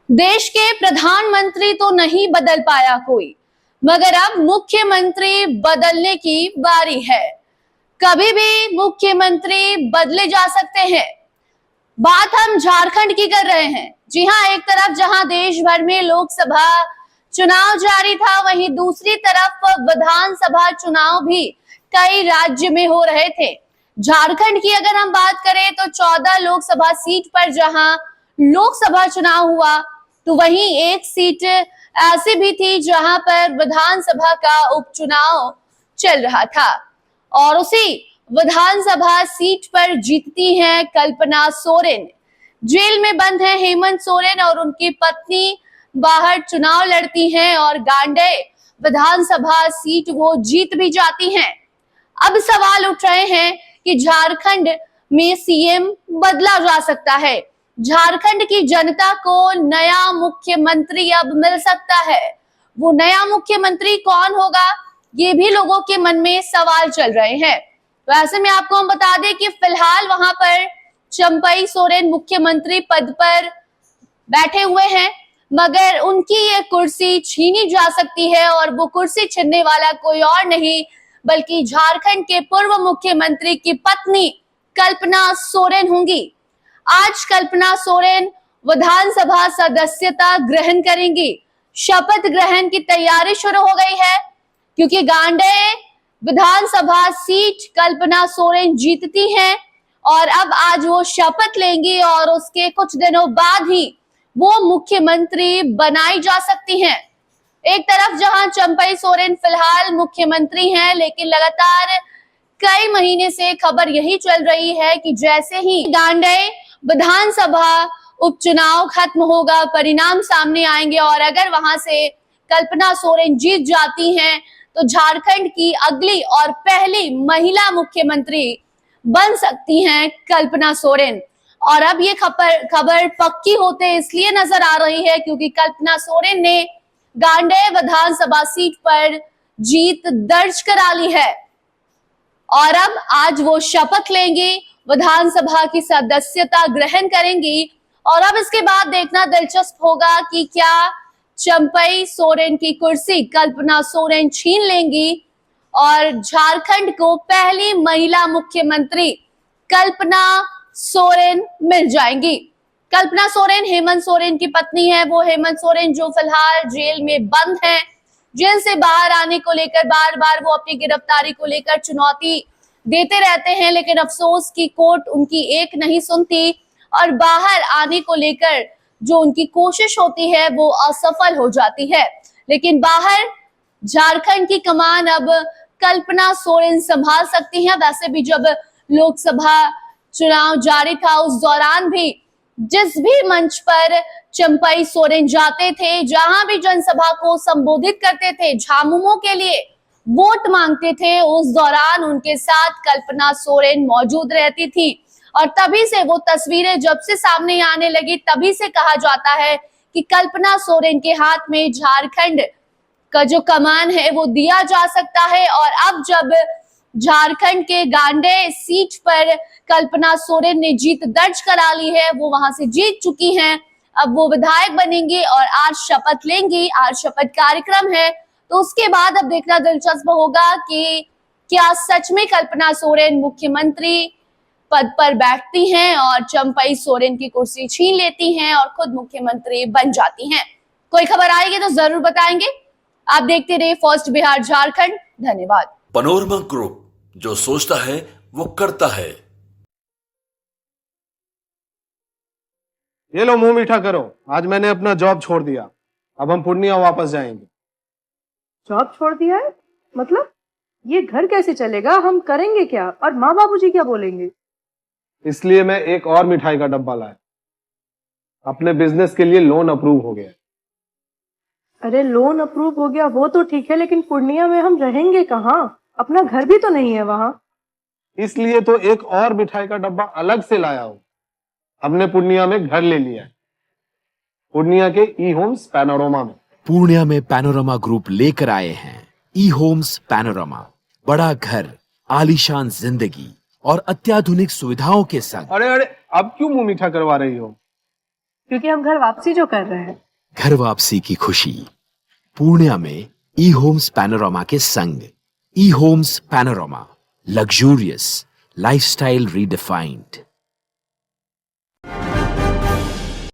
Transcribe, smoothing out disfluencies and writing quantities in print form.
देश के प्रधानमंत्री तो नहीं बदल पाया कोई, मगर अब मुख्यमंत्री बदलने की बारी है। कभी भी मुख्यमंत्री बदले जा सकते हैं। बात हम झारखंड की कर रहे हैं। जी हां, एक तरफ जहां देश भर में लोकसभा चुनाव जारी था, वहीं दूसरी तरफ विधानसभा चुनाव भी कई राज्य में हो रहे थे। झारखंड की अगर हम बात करें तो 14 लोकसभा सीट पर जहां लोकसभा चुनाव हुआ, तो वहीं एक सीट ऐसी भी थी जहां पर विधानसभा का उपचुनाव चल रहा था और उसी विधानसभा सीट पर जीतती हैं कल्पना सोरेन। जेल में बंद है हेमंत सोरेन और उनकी पत्नी बाहर चुनाव लड़ती हैं और गांडे विधानसभा सीट वो जीत भी जाती हैं। अब सवाल उठ रहे हैं कि झारखंड में सीएम बदला जा सकता है। झारखंड की जनता को नया मुख्यमंत्री अब मिल सकता है। वो नया मुख्यमंत्री कौन होगा, ये भी लोगों के मन में सवाल चल रहे हैं। तो ऐसे में आपको हम बता दें कि फिलहाल वहां पर चंपई सोरेन मुख्यमंत्री पद पर बैठे हुए हैं, मगर उनकी ये कुर्सी छीनी जा सकती है और वो कुर्सी छीनने वाला कोई और नहीं बल्कि झारखंड के पूर्व मुख्यमंत्री की पत्नी कल्पना सोरेन होंगी। आज कल्पना सोरेन विधानसभा सदस्यता ग्रहण करेंगी। शपथ ग्रहण की तैयारी शुरू हो गई है क्योंकि गांडे विधानसभा सीट कल्पना सोरेन जीतती हैं और अब आज वो शपथ लेंगी और उसके कुछ दिनों बाद ही वो मुख्यमंत्री बनाई जा सकती हैं। एक तरफ जहां चंपई सोरेन फिलहाल मुख्यमंत्री हैं, लेकिन लगातार कई महीने से खबर यही चल रही है कि जैसे ही गांडे विधानसभा उपचुनाव खत्म होगा, परिणाम सामने आएंगे और अगर वहां से कल्पना सोरेन जीत जाती हैं तो झारखंड की अगली और पहली महिला मुख्यमंत्री बन सकती हैं कल्पना सोरेन। और अब ये खबर पक्की होते इसलिए नजर आ रही है क्योंकि कल्पना सोरेन ने गांडे विधानसभा सीट पर जीत दर्ज करा ली है और अब आज वो शपथ लेंगी, विधानसभा की सदस्यता ग्रहण करेंगी और अब इसके बाद देखना दिलचस्प होगा कि क्या चंपई सोरेन की कुर्सी कल्पना सोरेन छीन लेंगी और झारखंड को पहली महिला मुख्यमंत्री कल्पना सोरेन मिल जाएंगी। कल्पना सोरेन हेमंत सोरेन की पत्नी है। वो हेमंत सोरेन जो फिलहाल जेल में बंद हैं। जेल से बाहर आने को लेकर बार बार वो अपनी गिरफ्तारी को लेकर चुनौती देते रहते हैं, लेकिन अफसोस की कोर्ट उनकी एक नहीं सुनती और बाहर आने को लेकर जो उनकी कोशिश होती है वो असफल हो जाती है। लेकिन बाहर झारखंड की कमान अब कल्पना सोरेन संभाल सकती हैं। वैसे भी जब लोकसभा चुनाव जारी था उस दौरान भी जिस भी मंच पर चंपई सोरेन जाते थे, जहां भी जनसभा को संबोधित करते थे, झामुमो के लिए वोट मांगते थे, उस दौरान उनके साथ कल्पना सोरेन मौजूद रहती थी और तभी से वो तस्वीरें जब से सामने आने लगी तभी से कहा जाता है कि कल्पना सोरेन के हाथ में झारखंड का जो कमान है वो दिया जा सकता है। और अब जब झारखंड के गांडे सीट पर कल्पना सोरेन ने जीत दर्ज करा ली है, वो वहां से जीत चुकी हैं, अब वो विधायक बनेंगी और आज शपथ लेंगी। आज शपथ कार्यक्रम है, तो उसके बाद अब देखना दिलचस्प होगा कि क्या सच में कल्पना सोरेन मुख्यमंत्री पद पर बैठती हैं और चंपई सोरेन की कुर्सी छीन लेती हैं और खुद मुख्यमंत्री बन जाती हैं। कोई खबर आएगी तो जरूर बताएंगे। आप देखते रहिए फर्स्ट बिहार झारखंड। धन्यवाद। पनोरमा ग्रुप, जो सोचता है वो करता है। ये लो मुंह मीठा करो, आज मैंने अपना जॉब छोड़ दिया। अब हम पूर्णिया वापस जाएंगे। जॉब छोड़ दिया है? मतलब ये घर कैसे चलेगा? हम करेंगे क्या और माँ बाबूजी क्या बोलेंगे? इसलिए मैं एक और मिठाई का डब्बा लाया। अपने बिजनेस के लिए लोन अप्रूव हो गया। अरे लोन अप्रूव हो गया वो तो ठीक है, लेकिन पूर्णिया में हम रहेंगे कहाँ? अपना घर भी तो नहीं है वहां। इसलिए तो एक और मिठाई का डब्बा अलग से लाया हूं। हमने पूर्णिया में घर ले लिया है, पूर्णिया के ई होम्स पैनोरमा में। पूर्णिया में पैनोरमा ग्रुप लेकर आए हैं ई होम्स पैनोरमा। बड़ा घर, आलीशान जिंदगी और अत्याधुनिक सुविधाओं के संग। अरे अब क्यों मुंह मीठा करवा रही हो? क्योंकि हम घर वापसी जो कर रहे हैं। घर वापसी की खुशी पूर्णिया में ई होम्स पैनोरामा के संग। E homes panorama, luxurious lifestyle redefined.